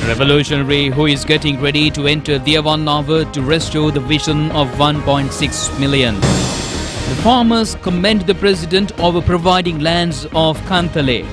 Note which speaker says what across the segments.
Speaker 1: Revolutionary who is getting ready to enter the 1 hour to restore the vision of 1.6 million. The farmers commend the president over providing lands of Kantale.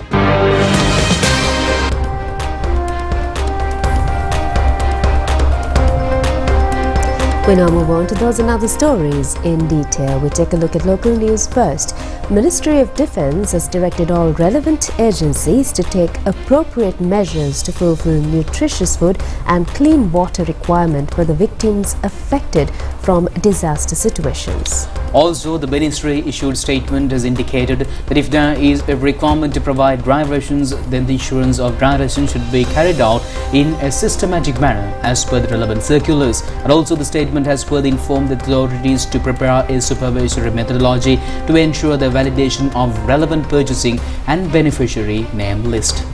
Speaker 2: We now move on to those and other stories in detail. We take a look at local news first. Ministry of Defence has directed all relevant agencies to take appropriate measures to fulfill nutritious food and clean water requirement for the victims affected from disaster situations.
Speaker 1: Also, the ministry issued statement has indicated that if there is a requirement to provide dry rations, then the issuance of dry rations should be carried out in a systematic manner as per the relevant circulars. And also the statement has further informed the authorities to prepare a supervisory methodology to ensure the validation of relevant purchasing and beneficiary name list.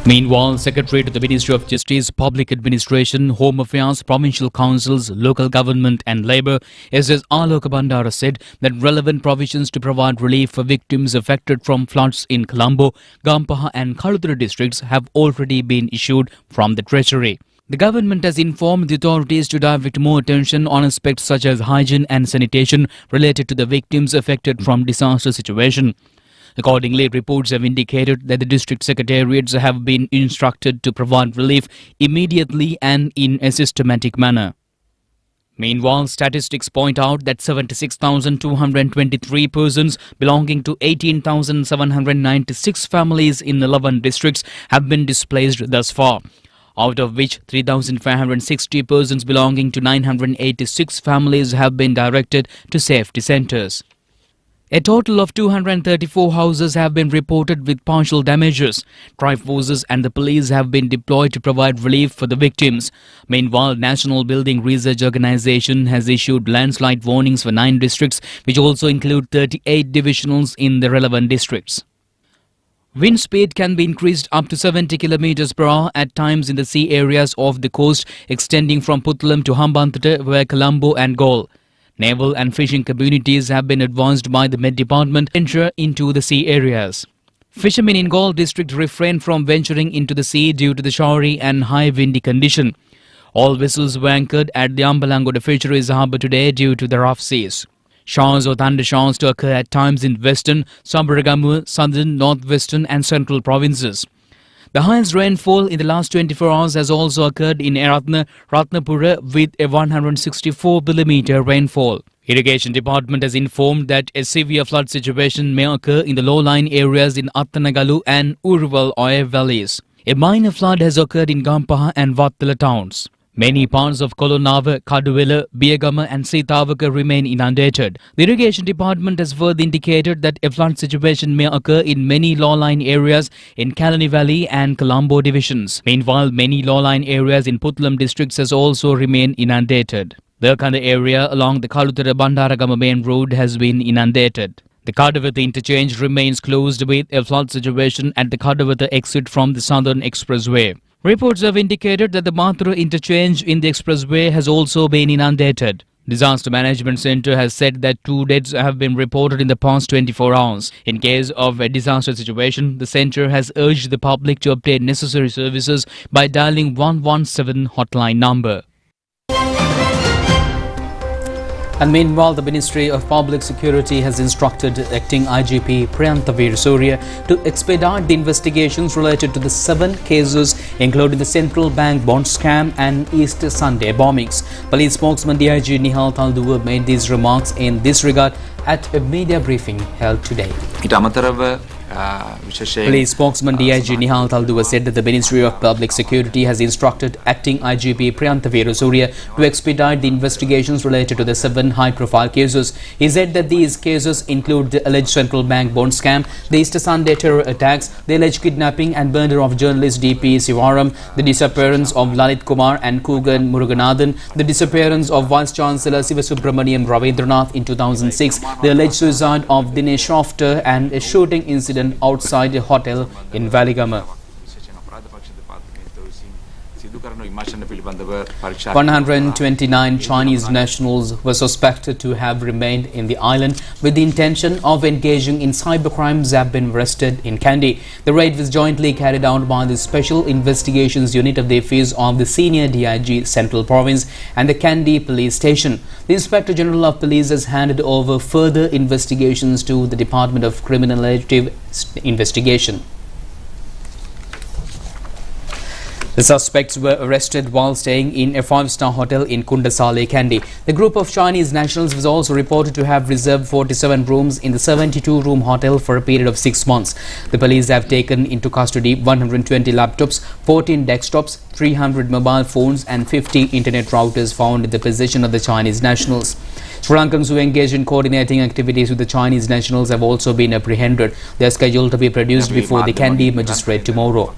Speaker 1: Meanwhile, Secretary to the Ministry of Justice, Public Administration, Home Affairs, Provincial Councils, Local Government and Labour, SS Alok Bandara said that relevant provisions to provide relief for victims affected from floods in Colombo, Gampaha and Kalutara districts have already been issued from the Treasury. The government has informed the authorities to divert more attention on aspects such as hygiene and sanitation related to the victims affected from disaster situation. Accordingly, reports have indicated that the district secretariats have been instructed to provide relief immediately and in a systematic manner. Meanwhile, statistics point out that 76,223 persons belonging to 18,796 families in 11 districts have been displaced thus far, out of which 3,560 persons belonging to 986 families have been directed to safety centres. A total of 234 houses have been reported with partial damages. Triforces and the police have been deployed to provide relief for the victims. Meanwhile, National Building Research Organisation has issued landslide warnings for 9 districts, which also include 38 divisionals in the relevant districts. Wind speed can be increased up to 70 km per hour at times in the sea areas off the coast, extending from Puttalam to Hambantota via Colombo and Galle. Naval and fishing communities have been advised by the Met Department to enter into the sea areas. Fishermen in Galle district refrained from venturing into the sea due to the showery and high windy condition. All vessels were anchored at the Ambalangoda Fisheries Harbour today due to the rough seas. Showers or thunder showers to occur at times in western, Sabaragamu, southern, northwestern and central provinces. The highest rainfall in the last 24 hours has also occurred in Ratnapura with a 164 mm rainfall. Irrigation Department has informed that a severe flood situation may occur in the low-lying areas in Attanagalu and Urval Oya valleys. A minor flood has occurred in Gampaha and Vattala towns. Many parts of Kolonava, Kaduwela, Biyagama and Sitavaka remain inundated. The Irrigation Department has further indicated that a flood situation may occur in many low-lying areas in Kalani Valley and Colombo divisions. Meanwhile, many low-lying areas in Puttalam districts has also remained inundated. The Kanda area along the Kalutara Bandaragama main road has been inundated. The Kadavata interchange remains closed with a flood situation at the Kadavata exit from the Southern Expressway. Reports have indicated that the Mathura interchange in the expressway has also been inundated. Disaster Management Centre has said that 2 deaths have been reported in the past 24 hours. In case of a disaster situation, the centre has urged the public to obtain necessary services by dialing 117 hotline number. And meanwhile, the Ministry of Public Security has instructed acting IGP Priyanthavir Surya to expedite the investigations related to the 7 cases including the Central Bank bond scam and Easter Sunday bombings. Police spokesman DIG Nihal Thalduwa made these remarks in this regard at a media briefing held today. Police spokesman DIG Nihal Thalduwa said that the Ministry of Public Security has instructed acting IGP Priyanthavir Surya to expedite the investigations related to the 7 high-profile cases. He said that these cases include the alleged Central Bank bond scam, the Easter Sunday terror attacks, the alleged kidnapping and murder of journalist DP Sivaram, the disappearance of Lalit Kumar and Kugan Muruganathan, the disappearance of Vice Chancellor Sivasubramaniam Ravindranath in 2006, the alleged suicide of Dinesh Shofter and a shooting incident outside a hotel in Valigama. 129 Chinese nationals were suspected to have remained in the island with the intention of engaging in cybercrimes have been arrested in Kandy. The raid was jointly carried out by the Special Investigations Unit of the Affairs of the Senior DIG Central Province and the Kandy Police Station. The Inspector General of Police has handed over further investigations to the Department of Criminalative Investigation. The suspects were arrested while staying in a five-star hotel in Kundasale, Kandy. The group of Chinese nationals was also reported to have reserved 47 rooms in the 72-room hotel for a period of 6 months. The police have taken into custody 120 laptops, 14 desktops, 300 mobile phones and 50 internet routers found in the possession of the Chinese nationals. Sri Lankans who engaged in coordinating activities with the Chinese nationals have also been apprehended. They are scheduled to be produced before the Kandy magistrate tomorrow.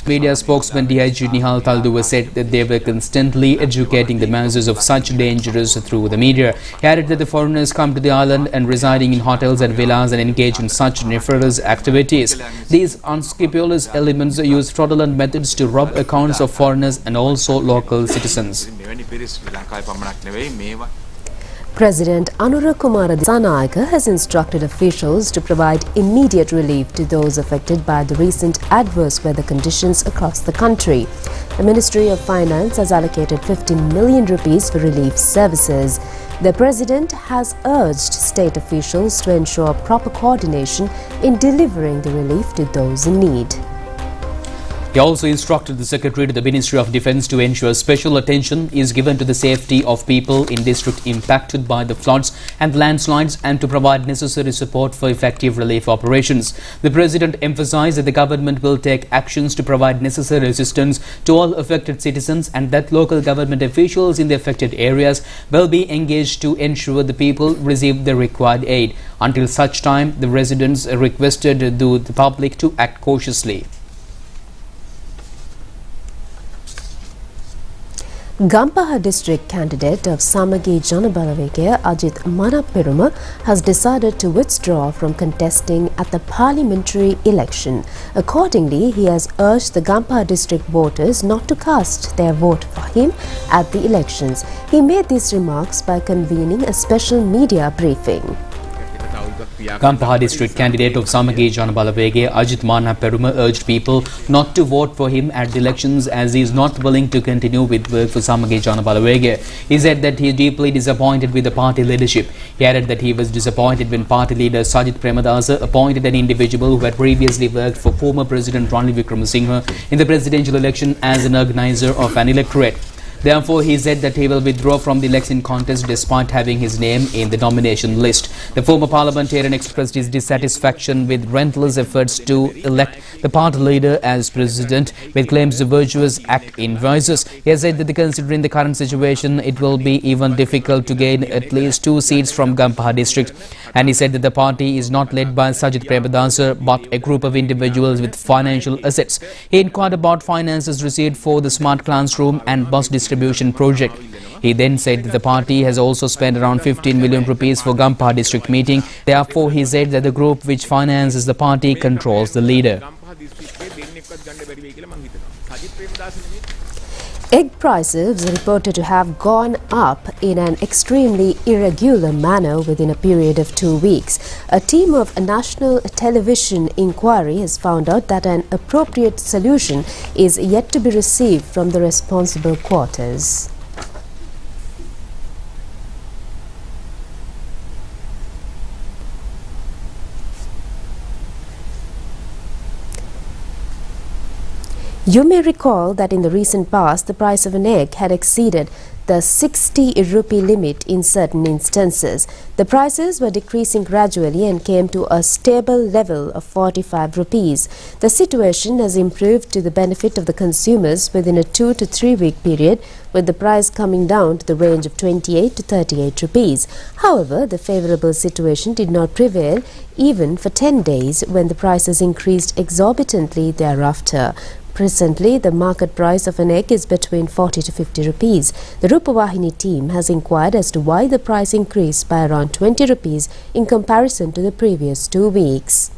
Speaker 1: Media spokesman DIG Nihal Talduwa said that they were constantly educating the masses of such dangers through the media. He added that the foreigners come to the island and residing in hotels and villas and engage in such nefarious activities. These unscrupulous elements use fraudulent methods to rob accounts of foreigners and also local citizens.
Speaker 2: President Anura Kumara Dissanayake has instructed officials to provide immediate relief to those affected by the recent adverse weather conditions across the country. The Ministry of Finance has allocated 15 million rupees for relief services. The President has urged state officials to ensure proper coordination in delivering the relief to those in need.
Speaker 1: He also instructed the Secretary to the Ministry of Defence to ensure special attention is given to the safety of people in districts impacted by the floods and landslides and to provide necessary support for effective relief operations. The President emphasised that the government will take actions to provide necessary assistance to all affected citizens and that local government officials in the affected areas will be engaged to ensure the people receive the required aid. Until such time, the residents requested the public to act cautiously.
Speaker 2: Gampaha district candidate of Samagi Janabalawege Ajit Manaperuma has decided to withdraw from contesting at the parliamentary election. Accordingly, he has urged the Gampaha district voters not to cast their vote for him at the elections. He made these remarks by convening a special media briefing.
Speaker 1: Gampaha district candidate of Samagi Janabalawege Ajit Manaperuma urged people not to vote for him at the elections as he is not willing to continue with work for Samagi Janabalawege. He said that he is deeply disappointed with the party leadership. He added that he was disappointed when party leader Sajith Premadasa appointed an individual who had previously worked for former President Ranil Wickremesinghe in the presidential election as an organizer of an electorate. Therefore, he said that he will withdraw from the election contest despite having his name in the nomination list. The former parliamentarian expressed his dissatisfaction with relentless efforts to elect the party leader as president with claims the virtuous act in voices. He has said that considering the current situation, it will be even difficult to gain at least 2 seats from Gampaha district. And he said that the party is not led by Sajith Premadasa but a group of individuals with financial assets. He inquired about finances received for the smart classroom and bus distribution project. He then said that the party has also spent around 15 million rupees for Gampaha district meeting. Therefore, he said that the group which finances the party controls the leader.
Speaker 2: Egg prices are reported to have gone up in an extremely irregular manner within a period of 2 weeks. A team of a national television inquiry has found out that an appropriate solution is yet to be received from the responsible quarters. You may recall that in the recent past, the price of an egg had exceeded the 60 rupee limit in certain instances. The prices were decreasing gradually and came to a stable level of 45 rupees. The situation has improved to the benefit of the consumers within a 2 to 3 week period, with the price coming down to the range of 28 to 38 rupees. However, the favourable situation did not prevail even for 10 days when the prices increased exorbitantly thereafter. Presently, the market price of an egg is between 40 to 50 rupees. The Rupavahini team has inquired as to why the price increased by around 20 rupees in comparison to the previous 2 weeks.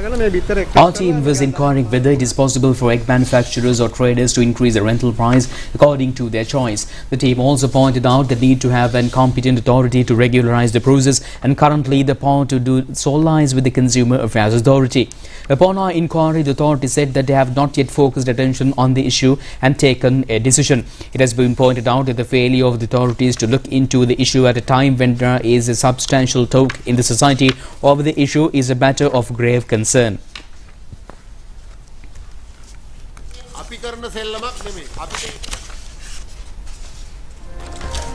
Speaker 3: Our team was inquiring whether it is possible for egg manufacturers or traders to increase the rental price according to their choice. The team also pointed out the need to have a competent authority to regularize the process, and currently the power to do so lies with the Consumer Affairs Authority. Upon our inquiry, the authority said that they have not yet focused attention on the issue and taken a decision. It has been pointed out that the failure of the authorities to look into the issue at a time when there is a substantial talk in the society over the issue is a matter of grave concern.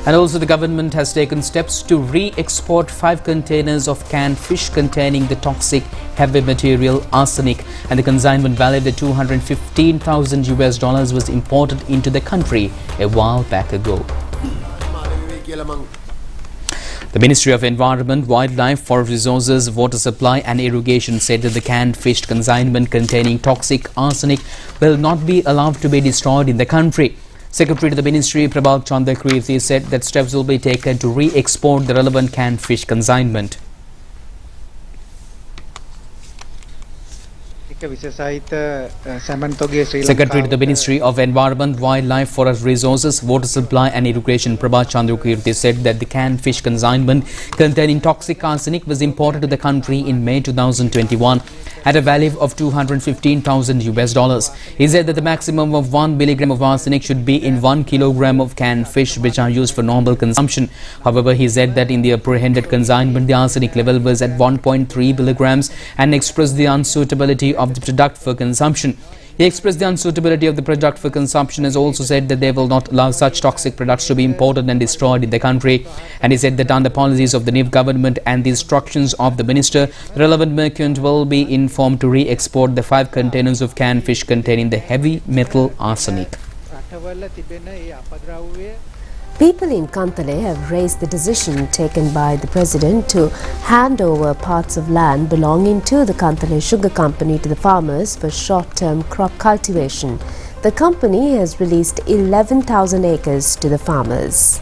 Speaker 3: And also the government has taken steps to re-export 5 containers of canned fish containing the toxic heavy material arsenic, and the consignment valued at $215,000 was imported into the country a while back ago. The Ministry of Environment, Wildlife, Forest Resources, Water Supply and Irrigation said that the canned fish consignment containing toxic arsenic will not be allowed to be destroyed in the country. Secretary to the Ministry, Prabhat Chandra Kirti, said that steps will be taken to re-export the relevant canned fish consignment.
Speaker 4: Secretary
Speaker 3: to the Ministry of Environment, Wildlife, Forest Resources, Water Supply and Irrigation, Prabhat Chandra Kirti, said that the canned fish consignment containing toxic arsenic was imported to the country in May 2021 at a value of $215,000. He said that the maximum of 1 milligram of arsenic should be in 1 kilogram of canned fish which are used for normal consumption. However, he said that in the apprehended consignment, the arsenic level was at 1.3 milligrams and expressed the unsuitability of the product for consumption. He expressed the unsuitability of the product for consumption, as also said that they will not allow such toxic products to be imported and destroyed in the country. And he said that under policies of the new government and the instructions of the minister, the relevant merchant will be informed to re-export the 5 containers of canned fish containing the heavy metal arsenic.
Speaker 2: People in Kantale have raised the decision taken by the President to hand over parts of land belonging to the Kantale Sugar Company to the farmers for short-term crop cultivation. The company has released 11,000 acres to the farmers.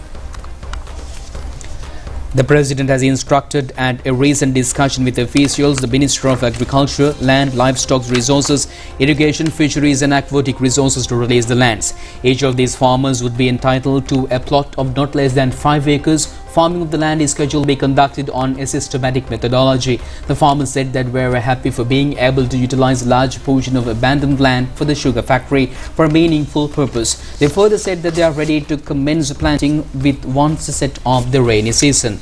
Speaker 3: The President has instructed at a recent discussion with officials the Minister of Agriculture, Land, Livestock Resources, Irrigation, Fisheries and Aquatic Resources to release the lands. Each of these farmers would be entitled to a plot of not less than 5 acres. Farming of the land is scheduled to be conducted on a systematic methodology. The farmers said that we are happy for being able to utilize a large portion of abandoned land for the sugar factory for a meaningful purpose. They further said that they are ready to commence planting with onset of the rainy season.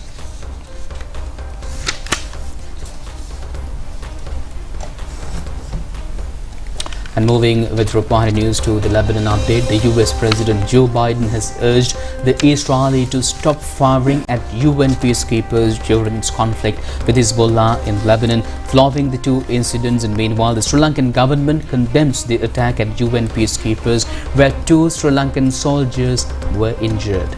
Speaker 3: And moving with Rupavahini news to the Lebanon update, the US President Joe Biden has urged the Israeli to stop firing at UN peacekeepers during its conflict with Hezbollah in Lebanon, following the 2 incidents. And meanwhile, the Sri Lankan government condemns the attack at UN peacekeepers, where 2 Sri Lankan soldiers were injured.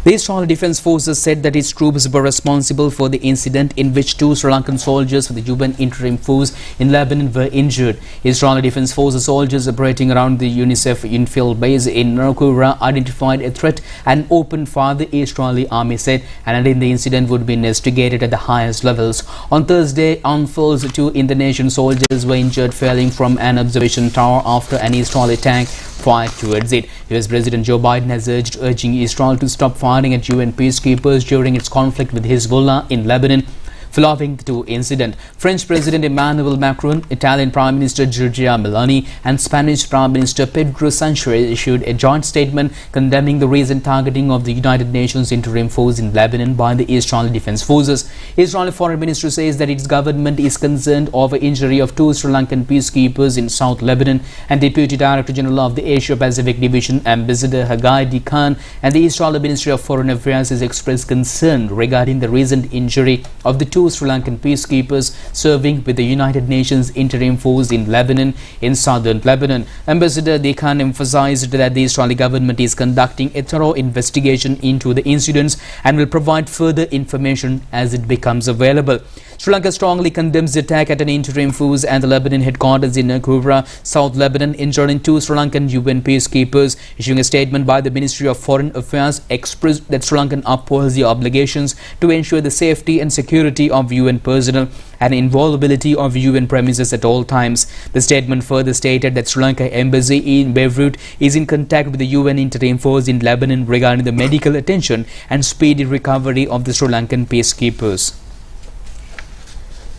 Speaker 3: The Israeli Defense Forces said that its troops were responsible for the incident in which 2 Sri Lankan soldiers for the UN interim force in Lebanon were injured. Israeli Defense Forces soldiers operating around the UNICEF infield base in Narkura identified a threat and opened fire, the Israeli army said, and the incident would be investigated at the highest levels. On Thursday, UNFIL's 2 Indonesian soldiers were injured falling from an observation tower after an Israeli tank fired towards it. US President Joe Biden has urging Israel to stop firing at UN peacekeepers during its conflict with Hezbollah in Lebanon, following the 2 incidents. French President Emmanuel Macron, Italian Prime Minister Giorgia Meloni and Spanish Prime Minister Pedro Sanchez issued a joint statement condemning the recent targeting of the United Nations interim force in Lebanon by the Israeli Defense Forces. Israeli Foreign Ministry says that its government is concerned over injury of 2 Sri Lankan peacekeepers in South Lebanon, and Deputy Director General of the Asia Pacific Division, Ambassador Hagai D. Khan, and the Israeli Ministry of Foreign Affairs has expressed concern regarding the recent injury of the 2 Sri Lankan peacekeepers serving with the United Nations interim force in Lebanon, in southern Lebanon. Ambassador Khan emphasized that the Israeli government is conducting a thorough investigation into the incidents and will provide further information as it becomes available. Sri Lanka strongly condemns the attack at an interim force and the Lebanon headquarters in Koubra, South Lebanon, injuring 2 Sri Lankan UN peacekeepers. Issuing a statement by the Ministry of Foreign Affairs, expressed that Sri Lanka upholds the obligations to ensure the safety and security of UN personnel and inviolability of UN premises at all times. The statement further stated that Sri Lanka Embassy in Beirut is in contact with the UN interim force in Lebanon regarding the medical attention and speedy recovery of the Sri Lankan peacekeepers.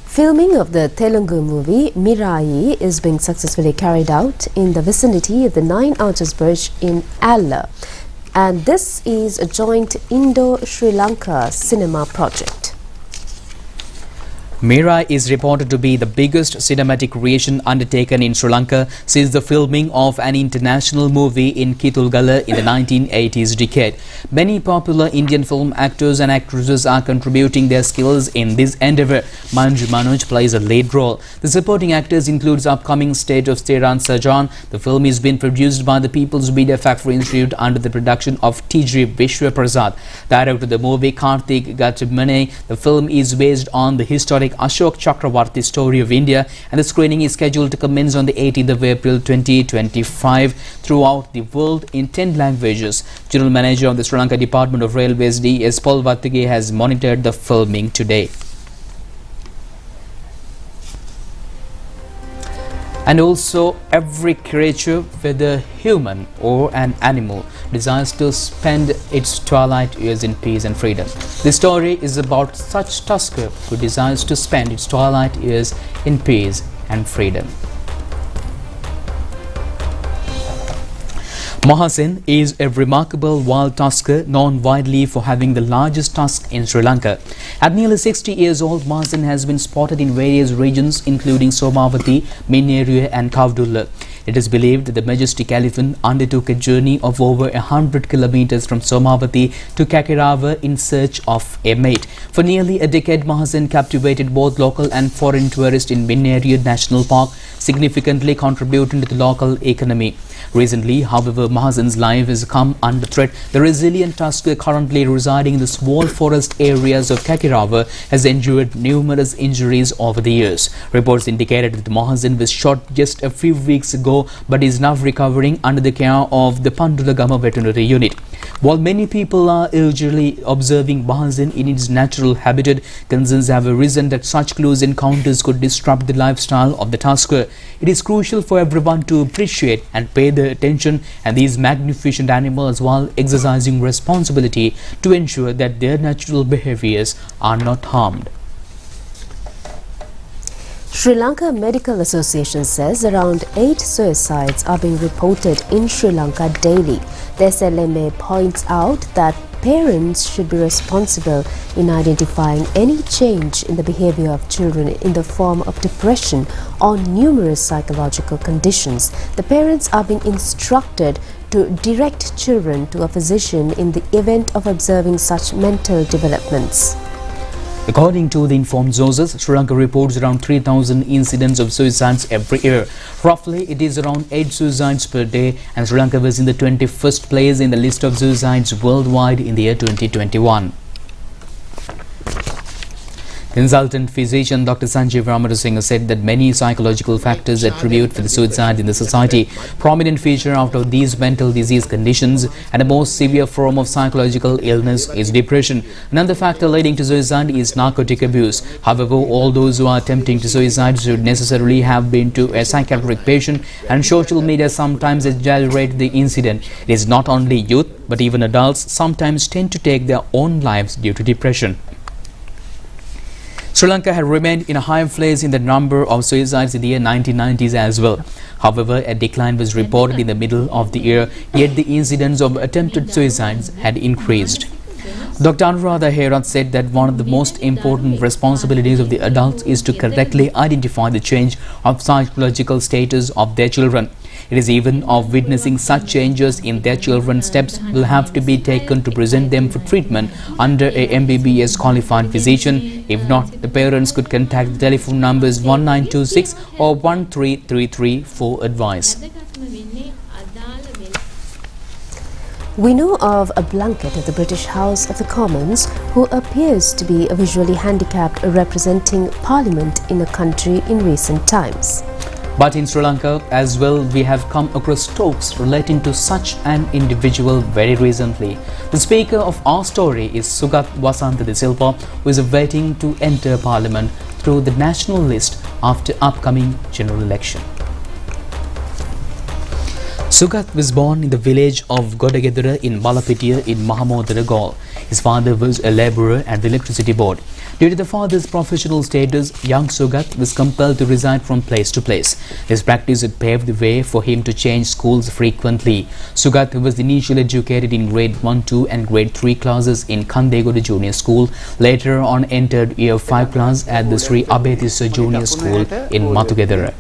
Speaker 2: Filming of the Telugu movie Mirai is being successfully carried out in the vicinity of the Nine Arches Bridge in Alla, and this is a joint Indo-Sri Lanka cinema project.
Speaker 3: Mirai is reported to be the biggest cinematic creation undertaken in Sri Lanka since the filming of an international movie in Kitulgala in the 1980s decade. Many popular Indian film actors and actresses are contributing their skills in this endeavour. Manju Manoj plays a lead role. The supporting actors includes upcoming state of Steran Sajan. The film is being produced by the People's Media Factory Institute under the production of T.G. Vishwa Prasad. Director of the movie Karthik Gattamane. The film is based on the historic Ashok Chakravarti story of India, and the screening is scheduled to commence on the 18th of April 2025 throughout the world in 10 languages. General Manager of the Sri Lanka Department of Railways D.S. Polvatige has monitored the filming today. And also, every creature, whether human or an animal, desires to spend its twilight years in peace and freedom. This story is about such tusker who desires to spend its twilight years in peace and freedom. Mahasen is a remarkable wild tusker known widely for having the largest tusk in Sri Lanka. At nearly 60 years old, Mahasen has been spotted in various regions including Somavati, Minneriya and Kavdulla. It is believed that the majestic elephant undertook a journey of over 100 kilometers from Somavati to Kakirava in search of a mate. For nearly a decade, Mahasen captivated both local and foreign tourists in Minneriya National Park, significantly contributing to the local economy. Recently, however, Mahasen's life has come under threat. The resilient tusker currently residing in the small forest areas of Kakirava has endured numerous injuries over the years. Reports indicated that Mahasen was shot just a few weeks ago but is now recovering under the care of the Pandulagama veterinary unit. While many people are eagerly observing Mahasen in its natural habitat, concerns have arisen that such close encounters could disrupt the lifestyle of the tusker. It is crucial for everyone to appreciate and pay their attention and these magnificent animals while exercising responsibility to ensure that their natural behaviors are not harmed.
Speaker 2: Sri Lanka Medical Association says around 8 suicides are being reported in Sri Lanka daily. The SLMA points out that parents should be responsible in identifying any change in the behavior of children in the form of depression or numerous psychological conditions. The parents are being instructed to direct children to a physician in the event of observing such mental developments.
Speaker 3: According to the informed sources, Sri Lanka reports around 3,000 incidents of suicides every year. Roughly, it is around 8 suicides per day, and Sri Lanka was in the 21st place in the list of suicides worldwide in the year 2021. Consultant physician Dr. Sanjeev Ramarasinghe said that many psychological factors attribute for the suicide in the society. Prominent feature out of these mental disease conditions and a more severe form of psychological illness is depression. Another factor leading to suicide is narcotic abuse. However, all those who are attempting to suicide should necessarily have been to a psychiatric patient, and social media sometimes exaggerate the incident. It is not only youth but even adults sometimes tend to take their own lives due to depression. Sri Lanka had remained in a high place in the number of suicides in the year 1990s as well. However, a decline was reported in the middle of the year, yet the incidence of attempted suicides had increased. Dr. Anuradha Herath said that one of the most important responsibilities of the adults is to correctly identify the change of psychological status of their children. It is even of witnessing such changes in their children, steps will have to be taken to present them for treatment under a MBBS qualified physician. If not, the parents could contact the telephone numbers 1926 or 1333 for advice.
Speaker 2: We know of a blanket at the British House of the Commons who appears to be a visually handicapped representing Parliament in a country in recent times.
Speaker 3: But in Sri Lanka as well, we have come across talks relating to such an individual very recently. The speaker of our story is Sugat Wasantha De Silva, who is waiting to enter Parliament through the national list after upcoming general election. Sugat was born in the village of Godagedara in Balapitiya in Mahamodara Gaul. His father was a labourer at the electricity board. Due to the father's professional status, young Sugat was compelled to reside from place to place. This practice had paved the way for him to change schools frequently. Sugat was initially educated in grade 1, 2 and grade 3 classes in Kandegoda Junior School. Later on entered year 5 class at the Sri Abetissa Junior School in Matugedara.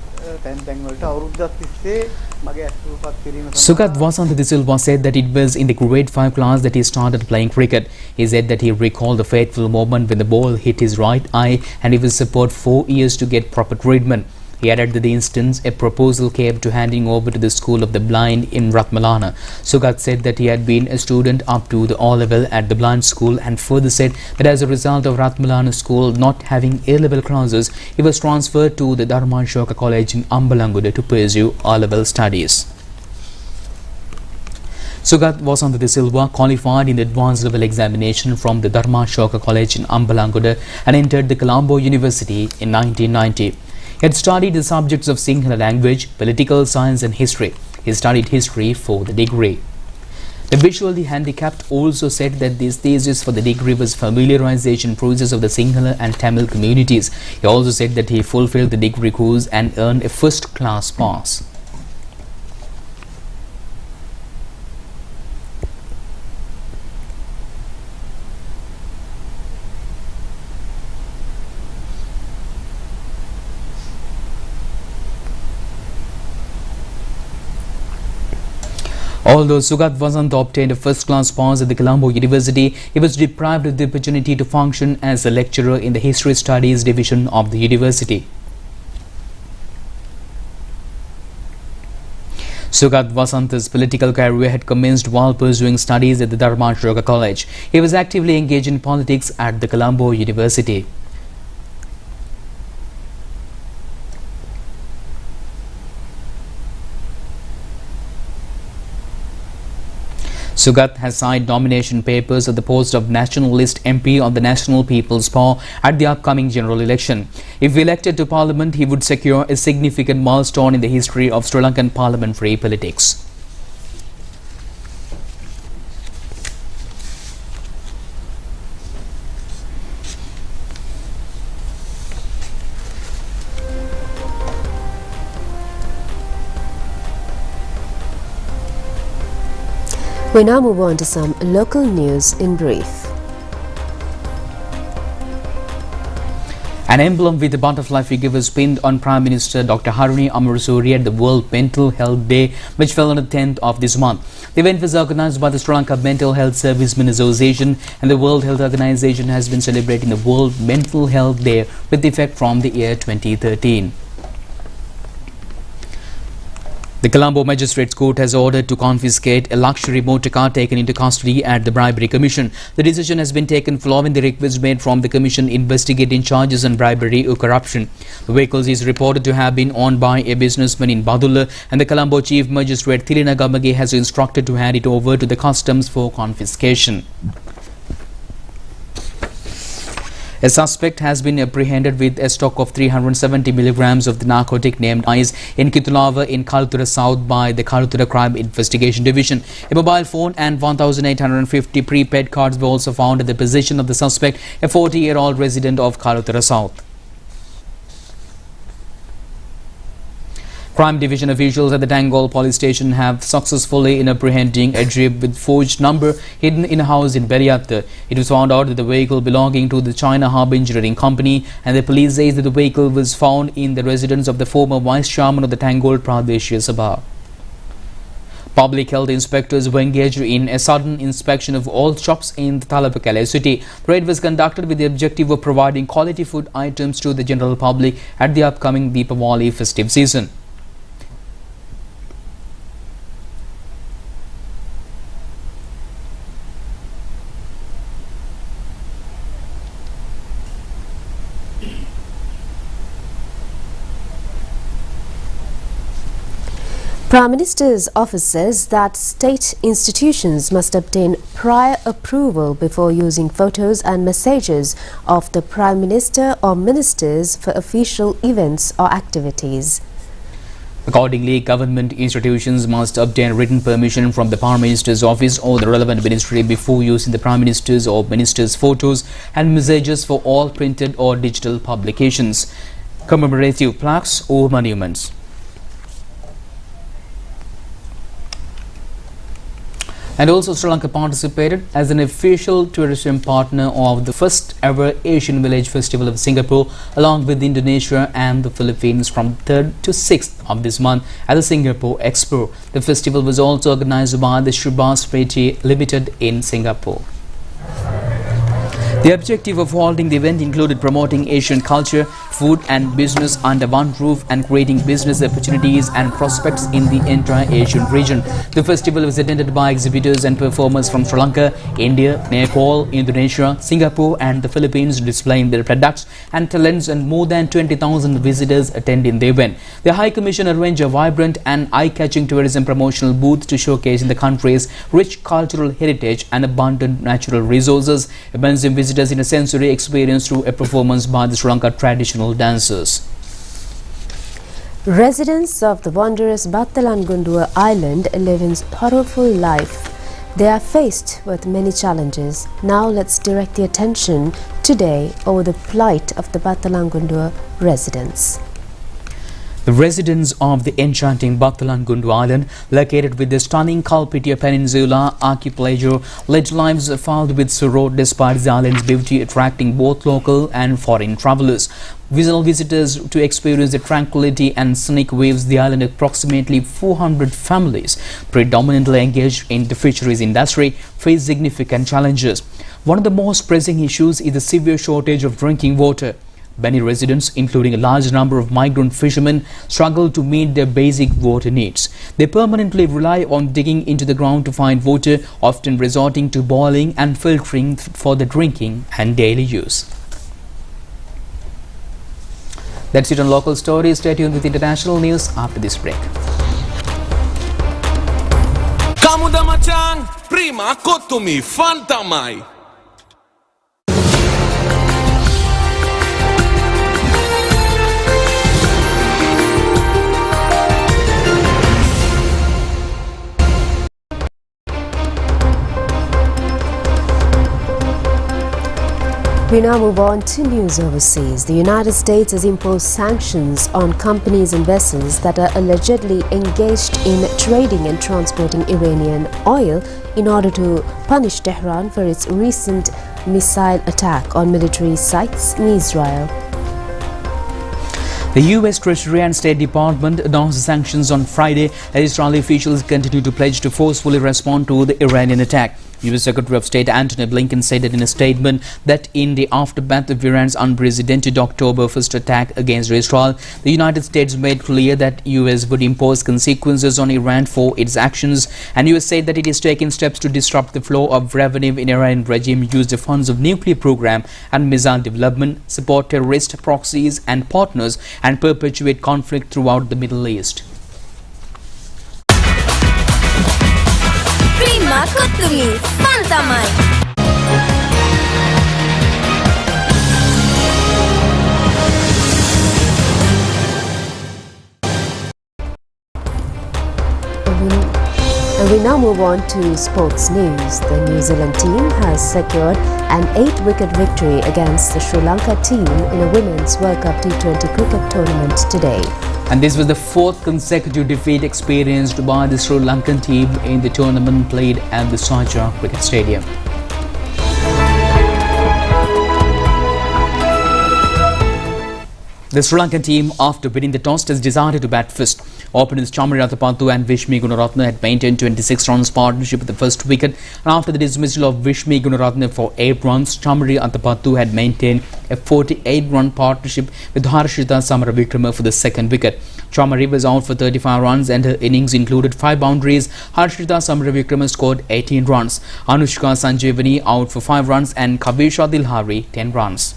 Speaker 3: Sugat Wasantha De Silva said that it was in the grade 5 class that he started playing cricket. He said that he recalled the fateful moment when the ball hit his right eye and he was supported 4 years to get proper treatment. He added that the instance a proposal came to handing over to the School of the Blind in Ratmalana. Sugat said that he had been a student up to the O-level at the blind school and further said that as a result of Ratmalana school not having A-level classes, he was transferred to the Dharmashoka College in Ambalanguda to pursue O-level studies. Sugat Wasantha De Silva qualified in the advanced level examination from the Dharmashoka College in Ambalanguda and entered the Colombo University in 1990. He had studied the subjects of Sinhala language, political science and history. He studied history for the degree. The visually handicapped also said that this thesis for the degree was familiarization process of the Sinhala and Tamil communities. He also said that he fulfilled the degree course and earned a first class pass. Although Sugat Wasantha obtained a first-class pass at the Colombo University, he was deprived of the opportunity to function as a lecturer in the History Studies division of the university. Sugat Wasantha's political career had commenced while pursuing studies at the Dharmashoka College. He was actively engaged in politics at the Colombo University. Sugat has signed nomination papers at the post of National List MP on the National People's Power at the upcoming general election. If elected to Parliament, he would secure a significant milestone in the history of Sri Lankan parliamentary politics.
Speaker 2: We now move on to some local news in brief.
Speaker 3: An emblem with a butterfly figure was pinned on Prime Minister Dr. Harini Amarasuri at the World Mental Health Day, which fell on the 10th of this month. The event was organized by the Sri Lanka Mental Health Servicemen Association, and the World Health Organization has been celebrating the World Mental Health Day with effect from the year 2013. The Colombo Magistrates Court has ordered to confiscate a luxury motor car taken into custody at the Bribery Commission. The decision has been taken following the request made from the Commission investigating charges on bribery or corruption. The vehicle is reported to have been owned by a businessman in Badulla, and the Colombo Chief Magistrate Thilina Gamage has instructed to hand it over to the customs for confiscation. A suspect has been apprehended with a stock of 370 milligrams of the narcotic named ice in Kitulava in Kalutura South by the Kalutura Crime Investigation Division. A mobile phone and 1,850 prepaid cards were also found at the possession of the suspect, a 40-year-old resident of Kalutura South. Crime Division officials at the Tangol police station have successfully in apprehending a jeep with forged number hidden in a house in Beriatta. It was found out that the vehicle belonging to the China Harbour Engineering Company, and the police says that the vehicle was found in the residence of the former vice chairman of the Tangol Pradeshia Sabha. Public health inspectors were engaged in a sudden inspection of all shops in the Talapakale city. The raid was conducted with the objective of providing quality food items to the general public at the upcoming Deepavali festive season.
Speaker 2: Prime Minister's office says that state institutions must obtain prior approval before using photos and messages of the Prime Minister or ministers for official events or activities.
Speaker 3: Accordingly, government institutions must obtain written permission from the Prime Minister's office or the relevant ministry before using the Prime Minister's or ministers' photos and messages for all printed or digital publications, commemorative plaques or monuments. And also, Sri Lanka participated as an official tourism partner of the first ever Asian Village Festival of Singapore, along with Indonesia and the Philippines from 3rd to 6th of this month at the Singapore Expo. The festival was also organized by the Shubhas Preti Limited in Singapore. The objective of holding the event included promoting Asian culture, food and business under one roof and creating business opportunities and prospects in the entire Asian region. The festival was attended by exhibitors and performers from Sri Lanka, India, Nepal, Indonesia, Singapore and the Philippines, displaying their products and talents, and more than 20,000 visitors attended the event. The High Commission arranged a vibrant and eye-catching tourism promotional booth to showcase the country's rich cultural heritage and abundant natural resources, immersing visitors in a sensory experience through a performance by the Sri Lanka traditional dancers.
Speaker 2: Residents of the wondrous Battalangundur Island live in sorrowful life. They are faced with many challenges. Now let's direct the attention today over the plight of the Battalangundur residents.
Speaker 3: The residents of the enchanting Battalangundur Island, located with the stunning Kalpitia Peninsula archipelago, led lives filled with sorrow despite the island's beauty attracting both local and foreign travelers. Visitors to experience the tranquility and scenic waves, the island approximately 400 families, predominantly engaged in the fisheries industry, face significant challenges. One of the most pressing issues is the severe shortage of drinking water. Many residents, including a large number of migrant fishermen, struggle to meet their basic water needs. They permanently rely on digging into the ground to find water, often resorting to boiling and filtering for the drinking and daily use. That's it on local stories. Stay tuned with international news after this break.
Speaker 4: Kamuda machan, prima kotumi, fantamai.
Speaker 2: We now move on to news overseas. The United States has imposed sanctions on companies and vessels that are allegedly engaged in trading and transporting Iranian oil in order to punish Tehran for its recent missile attack on military sites in Israel.
Speaker 3: The U.S. Treasury and State Department announced sanctions on Friday as Israeli officials continue to pledge to forcefully respond to the Iranian attack. U.S. Secretary of State Antony Blinken said in a statement that in the aftermath of Iran's unprecedented October 1st attack against Israel, the United States made clear that U.S. would impose consequences on Iran for its actions, and U.S. said that it is taking steps to disrupt the flow of revenue in Iranian regime, use the funds of nuclear program and missile development, support terrorist proxies and partners, and perpetuate conflict throughout the Middle East.
Speaker 5: Prima kotumi, fantamai.
Speaker 2: And we now move on to sports news. The New Zealand team has secured an 8-wicket victory against the Sri Lanka team in a Women's World Cup T20 cricket tournament today.
Speaker 3: And this was the 4th consecutive defeat experienced by the Sri Lankan team in the tournament played at the Sharjah Cricket Stadium. The Sri Lankan team, after winning the toss, has decided to bat first. Openers Chamari Athapattu and Vishmi Gunaratne had maintained 26 runs partnership with the first wicket, and after the dismissal of Vishmi Gunaratne for 8 runs, Chamari Athapattu had maintained a 48-run partnership with Harshita Samaravikrama for the second wicket. Chamari was out for 35 runs and her innings included 5 boundaries. Harshita Samaravikrama scored 18 runs. Anushka Sanjeevani out for 5 runs and Kavisha Dilhari 10 runs.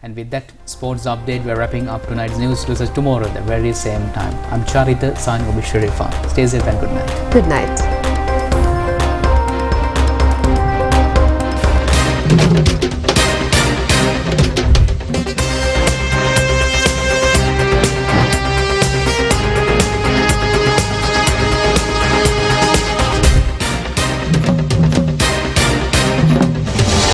Speaker 3: And with that sports update, we are wrapping up tonight's news. Do us tomorrow at the very same time. I'm Charita, signing off with Sharifah. Stay safe and good night.
Speaker 2: Good night.